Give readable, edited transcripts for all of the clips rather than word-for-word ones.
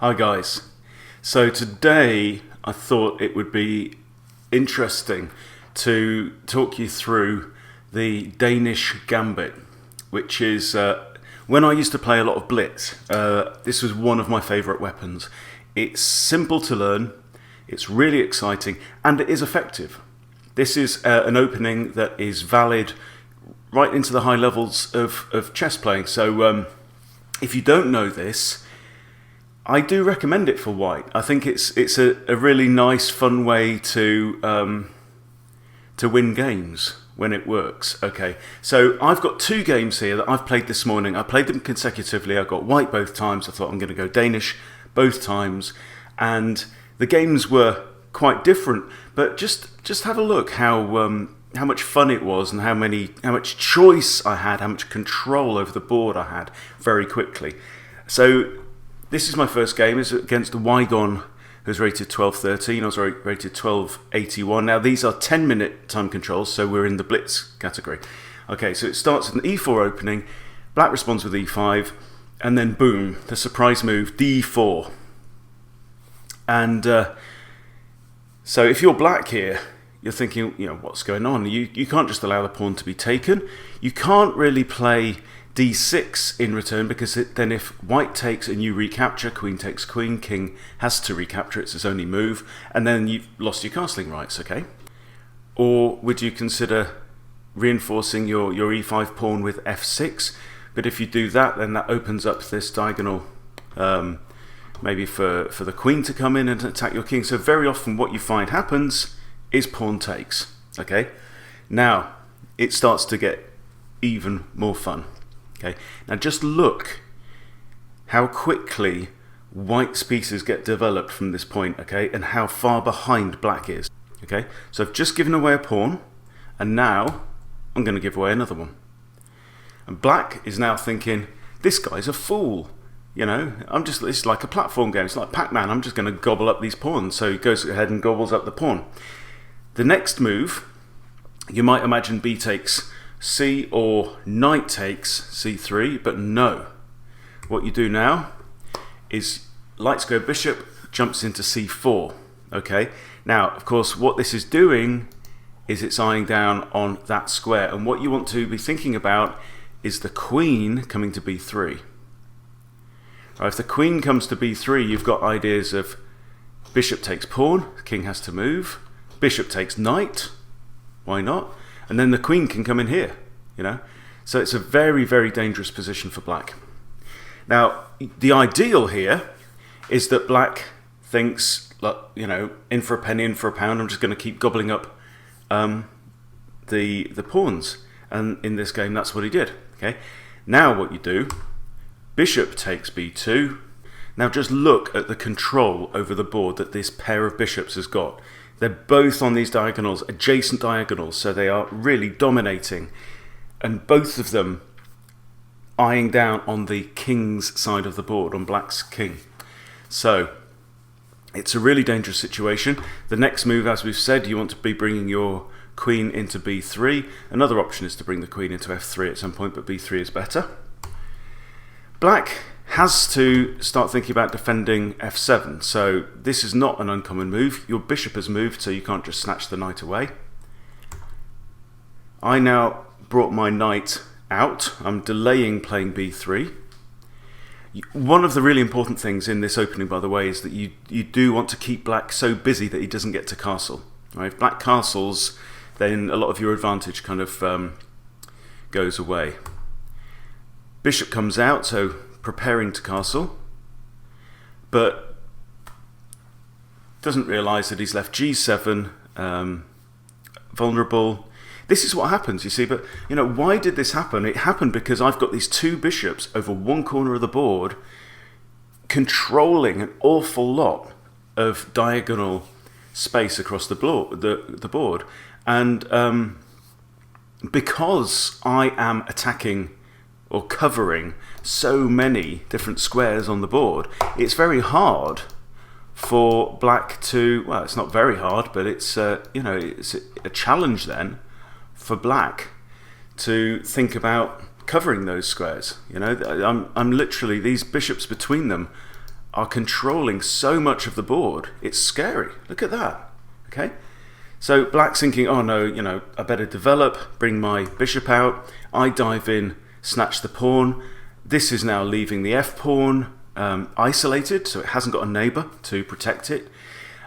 Hi guys. So today I thought it would be interesting to talk you through the Danish Gambit, which is when I used to play a lot of Blitz. This was one of my favourite weapons. It's simple to learn, it's really exciting, and it is effective. This is an opening that is valid right into the high levels of chess playing. So if you don't know this, I do recommend it for white. I think it's a really nice, fun way to win games when it works. Okay, so I've got two games here that I've played this morning. I played them consecutively. I got white both times. I thought I'm going to go Danish both times, and the games were quite different. But just have a look how much fun it was, and how much choice I had, how much control over the board I had very quickly. So this is my first game. It's against Wygon, who's rated 1213. I was rated 1281. Now these are 10-minute time controls, so we're in the Blitz category. Okay, so it starts with an e4 opening. Black responds with e5, and then boom, the surprise move, d4. And so if you're black here, you're thinking, what's going on? You can't just allow the pawn to be taken. You can't really play d6 in return, because then if white takes and you recapture, queen takes queen, king has to recapture, it's his only move, and then you've lost your castling rights, okay? Or would you consider reinforcing your e5 pawn with f6? But if you do that, then that opens up this diagonal, maybe for the queen to come in and attack your king. So very often what you find happens is pawn takes, okay? Now it starts to get even more fun. Okay, now just look how quickly white's pieces get developed from this point, okay, and how far behind black is. Okay, so I've just given away a pawn, and now I'm going to give away another one. And black is now thinking, this guy's a fool. It's like a platform game. It's like Pac-Man. I'm just going to gobble up these pawns. So he goes ahead and gobbles up the pawn. The next move, you might imagine b takes c, or knight takes c3, but no. What you do now is lights go bishop, jumps into c4. Okay, now of course what this is doing is it's eyeing down on that square, and what you want to be thinking about is the queen coming to b3. Right, if the queen comes to b3, you've got ideas of bishop takes pawn, king has to move, bishop takes knight, why not? And then the queen can come in here, So it's a very, very dangerous position for black. Now, the ideal here is that black thinks, in for a penny, in for a pound, I'm just going to keep gobbling up the pawns. And in this game, that's what he did. Okay. Now what you do, bishop takes b2. Now just look at the control over the board that this pair of bishops has got. They're both on these diagonals, adjacent diagonals, so they are really dominating. And both of them eyeing down on the king's side of the board, on black's king. So it's a really dangerous situation. The next move, as we've said, you want to be bringing your queen into b3. Another option is to bring the queen into f3 at some point, but b3 is better. Black has to start thinking about defending f7. So this is not an uncommon move. Your bishop has moved, so you can't just snatch the knight away. I now brought my knight out. I'm delaying playing b3. One of the really important things in this opening, by the way, is that you do want to keep black so busy that he doesn't get to castle. Right? If black castles, then a lot of your advantage kind of goes away. Bishop comes out, so preparing to castle, but doesn't realise that he's left g7 vulnerable. This is what happens, you see, but why did this happen? It happened because I've got these two bishops over one corner of the board controlling an awful lot of diagonal space across the board, and because I am attacking or covering so many different squares on the board, it's very hard for black to, well, it's not very hard, but it's it's a challenge then for black to think about covering those squares. I'm literally, these bishops between them are controlling so much of the board. It's scary. Look at that. Okay, so black's thinking, oh no, you know, I better develop, bring my bishop out. I dive in, snatch the pawn. This is now leaving the f pawn isolated, so it hasn't got a neighbor to protect it.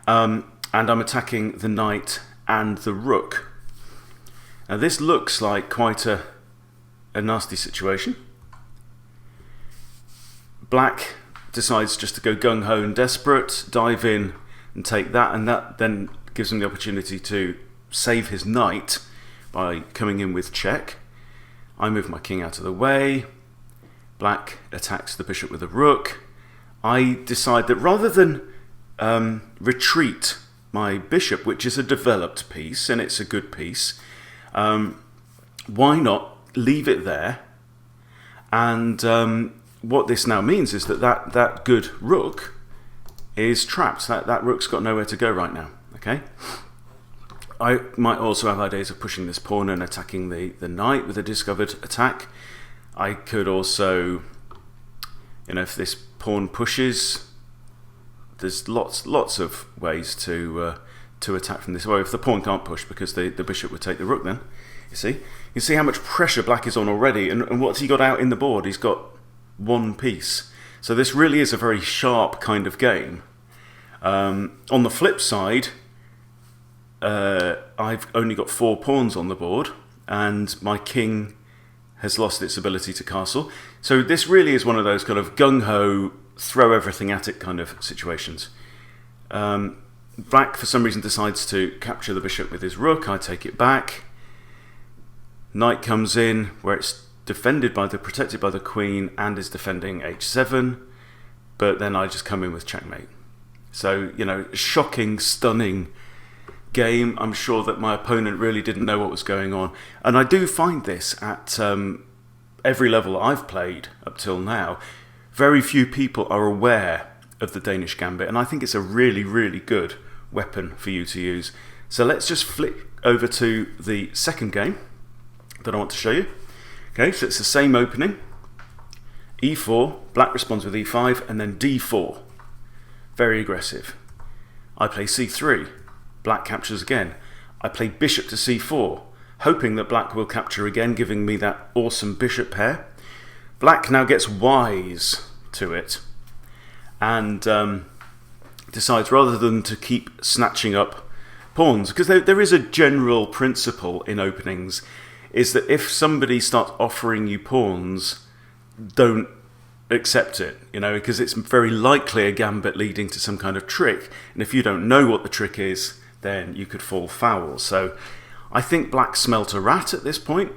And I'm attacking the knight and the rook. Now this looks like quite a nasty situation. Black decides just to go gung-ho and desperate, dive in and take that, and that then gives him the opportunity to save his knight by coming in with check. I move my king out of the way. Black attacks the bishop with a rook. I decide that rather than retreat my bishop, which is a developed piece, and it's a good piece, why not leave it there? And what this now means is that good rook is trapped. That rook's got nowhere to go right now. Okay. I might also have ideas of pushing this pawn and attacking the knight with a discovered attack. I could also, you know, if this pawn pushes, there's lots of ways to attack from this. Well, if the pawn can't push because the bishop would take the rook, then you can see how much pressure black is on already, and what's he got out in the board? He's got one piece. So this really is a very sharp kind of game. On the flip side, I've only got 4 pawns on the board, and my king has lost its ability to castle. So this really is one of those kind of gung-ho, throw everything at it kind of situations. Black, for some reason, decides to capture the bishop with his rook. I take it back. Knight comes in, where it's protected by the queen, and is defending h7. But then I just come in with checkmate. So, you know, shocking, stunning game. I'm sure that my opponent really didn't know what was going on. And I do find this at every level I've played up till now. Very few people are aware of the Danish Gambit, and I think it's a really, really good weapon for you to use. So let's just flick over to the second game that I want to show you. Okay, so it's the same opening. e4, black responds with e5, and then d4. Very aggressive. I play c3. Black captures again. I play bishop to c4, hoping that black will capture again, giving me that awesome bishop pair. Black now gets wise to it and decides, rather than to keep snatching up pawns, because there is a general principle in openings, is that if somebody starts offering you pawns, don't accept it, you know, because it's very likely a gambit leading to some kind of trick, and if you don't know what the trick is, then you could fall foul. So I think black smelt a rat at this point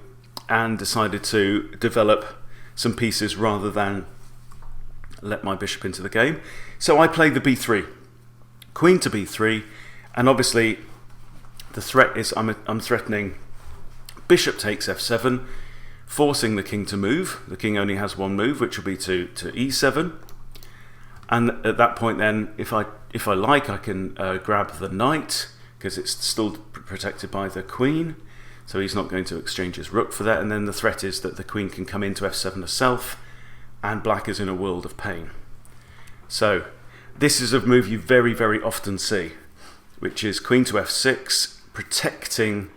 and decided to develop some pieces rather than let my bishop into the game. So I played the b3, queen to b3, and obviously the threat is I'm threatening bishop takes f7, forcing the king to move. The king only has one move, which will be to e7. And at that point then, if I like, I can grab the knight, because it's still protected by the queen, so he's not going to exchange his rook for that. And then the threat is that the queen can come into f7 herself, and black is in a world of pain. So this is a move you very, very often see, which is queen to f6, protecting.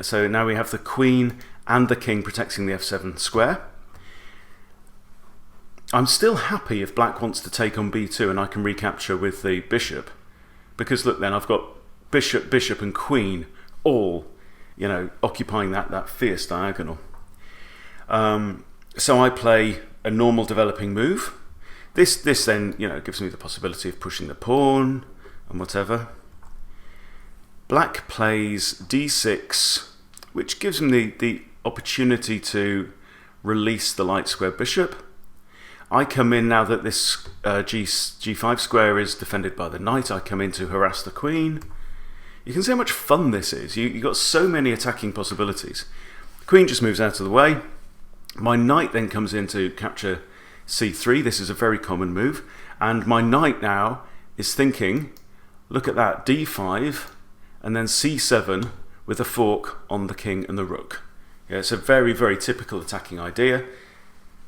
So now we have the queen and the king protecting the f7 square. I'm still happy if black wants to take on b2 and I can recapture with the bishop, because look, then I've got bishop, bishop and queen all, you know, occupying that fierce diagonal. So I play a normal developing move. This then, you know, gives me the possibility of pushing the pawn and whatever. Black plays d6, which gives him the opportunity to release the light square bishop. I come in, now that this g5 square is defended by the knight, I come in to harass the queen. You can see how much fun this is. You've got so many attacking possibilities. The queen just moves out of the way. My knight then comes in to capture c3. This is a very common move. And my knight now is thinking, look at that, d5, and then c7 with a fork on the king and the rook. Yeah, it's a very, very typical attacking idea,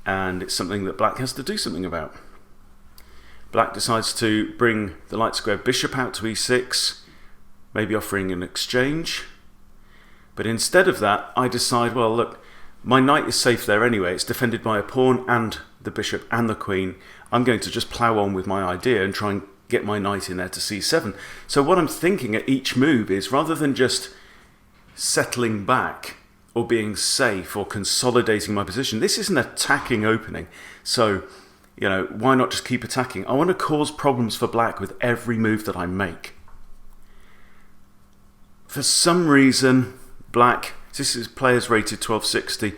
and it's something that black has to do something about. Black decides to bring the light square bishop out to e6, maybe offering an exchange. But instead of that, I decide, well, look, my knight is safe there anyway. It's defended by a pawn and the bishop and the queen. I'm going to just plough on with my idea and try and get my knight in there to c7. So what I'm thinking at each move is, rather than just settling back or being safe or consolidating my position, this is an attacking opening. So, you know, why not just keep attacking? I want to cause problems for black with every move that I make. For some reason, black, this is players rated 1260,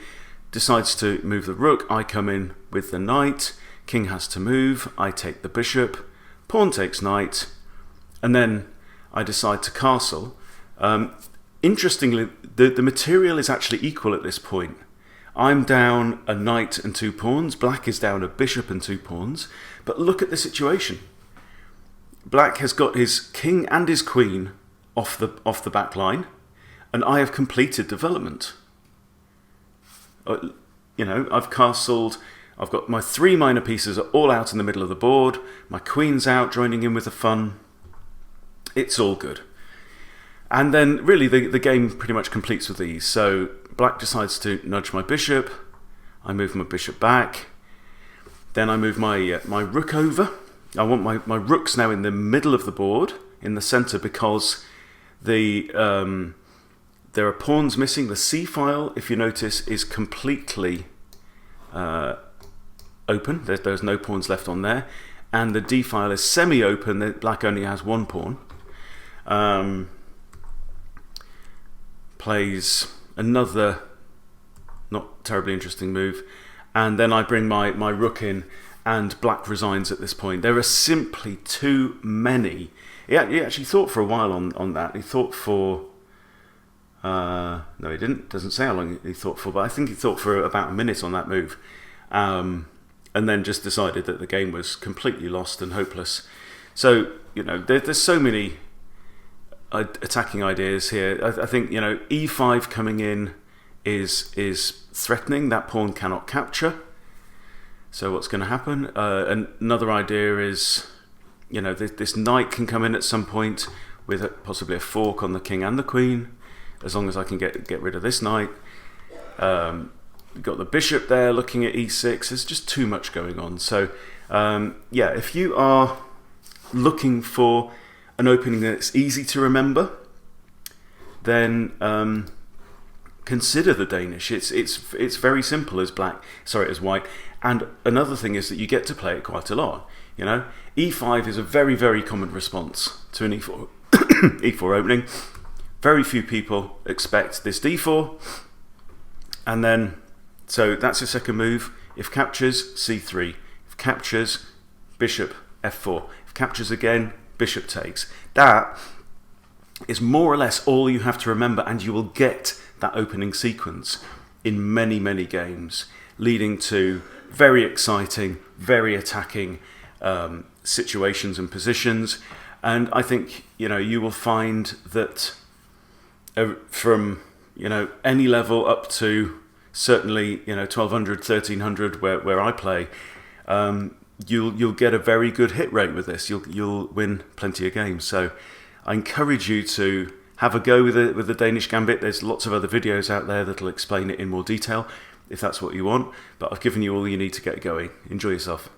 decides to move the rook. I come in with the knight. King has to move. I take the bishop. Pawn takes knight. And then I decide to castle. Interestingly, the material is actually equal at this point. I'm down a knight and 2 pawns. Black is down a bishop and 2 pawns. But look at the situation. Black has got his king and his queen off the back line, and I have completed development. You know, I've castled. I've got my 3 minor pieces are all out in the middle of the board. My queen's out, joining in with the fun. It's all good. And then really the game pretty much completes with these. So black decides to nudge my bishop. I move my bishop back. Then I move my rook over. I want my rooks now in the middle of the board, in the center, because there are pawns missing. The c-file, if you notice, is completely open. There's no pawns left on there. And the d-file is semi-open. Black only has 1 pawn. Plays another not terribly interesting move, and then I bring my rook in, and black resigns at this point. There are simply too many. He actually thought for a while on that. He thought for no, he didn't. Doesn't say how long he thought for, but I think he thought for about a minute on that move, and then just decided that the game was completely lost and hopeless. So, you know, there's so many attacking ideas here. I think, you know, e5 coming in is threatening. That pawn cannot capture. So what's going to happen? Another idea is, you know, this knight can come in at some point with possibly a fork on the king and the queen, as long as I can get rid of this knight. We've got the bishop there looking at e6. There's just too much going on. So yeah, if you are looking for an opening that's easy to remember, then consider the Danish. It's very simple as white. And another thing is that you get to play it quite a lot. You know, e5 is a very, very common response to an e4 e4 opening. Very few people expect this d4, and then so that's your second move. If captures, c3. If captures, bishop f4. If captures again, bishop takes. That is more or less all you have to remember, and you will get that opening sequence in many, many games, leading to very exciting, very attacking situations and positions. And I think, you know, you will find that from, you know, any level up to certainly, you know, 1200, 1300 where I play, you'll get a very good hit rate with this. You'll win plenty of games. So I encourage you to have a go with the Danish Gambit. There's lots of other videos out there that'll explain it in more detail if that's what you want. But I've given you all you need to get going. Enjoy yourself.